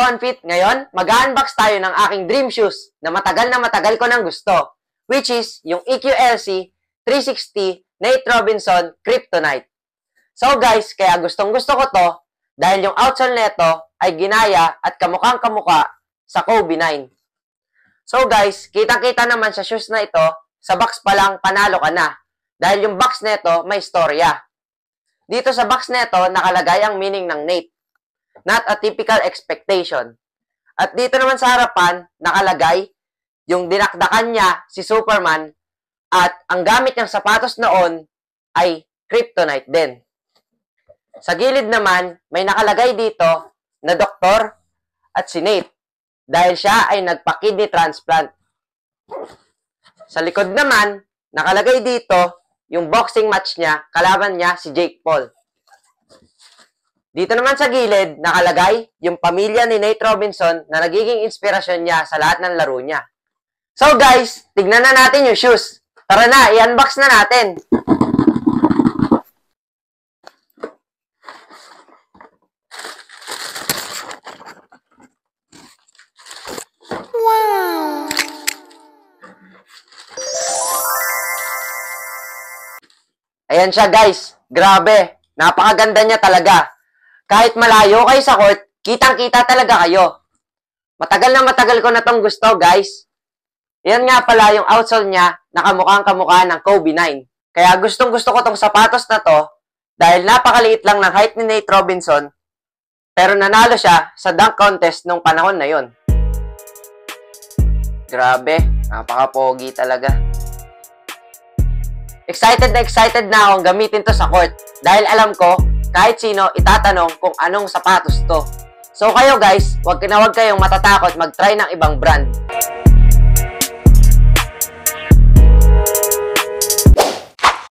Fit! Ngayon, mag-unbox tayo ng aking dream shoes na matagal ko nang gusto, which is yung EQLC 360 Nate Robinson Kryptonite. So guys, kaya gustong-gusto ko to dahil yung outsole neto ay ginaya at kamukhang-kamukha sa Kobe 9. So guys, kitang-kita naman sa shoes na ito, sa box pa lang panalo ka na dahil yung box neto may storya. Dito sa box neto nakalagay ang meaning ng Nate. Not a typical expectation. At dito naman sa harapan, nakalagay yung dinakdakan niya si Superman at ang gamit niyang sapatos noon ay Kryptonite din. Sa gilid naman, may nakalagay dito na doktor at si Nate dahil siya ay nagpa-kidney transplant. Sa likod naman, nakalagay dito yung boxing match niya, kalaban niya si Jake Paul. Dito naman sa gilid, nakalagay yung pamilya ni Nate Robinson na nagiging inspirasyon niya sa lahat ng laro niya. So guys, tignan na natin yung shoes. Tara na, i-unbox na natin. Wow! Ayan siya guys, grabe, napakaganda niya talaga. Kahit malayo kayo sa court, kitang-kita talaga kayo. Matagal ko na tong gusto, guys. Yan nga pala yung outsole niya na kamukhang-kamukha ng Kobe 9. Kaya gustong-gusto ko tong sapatos na to dahil napakaliit lang ng height ni Nate Robinson pero nanalo siya sa dunk contest nung panahon na yon. Grabe, napaka-pogi talaga. Excited na akong gamitin to sa court dahil alam ko kahit sino itatanong kung anong sapatos to. So kayo guys, wag kayong matatakot mag-try ng ibang brand.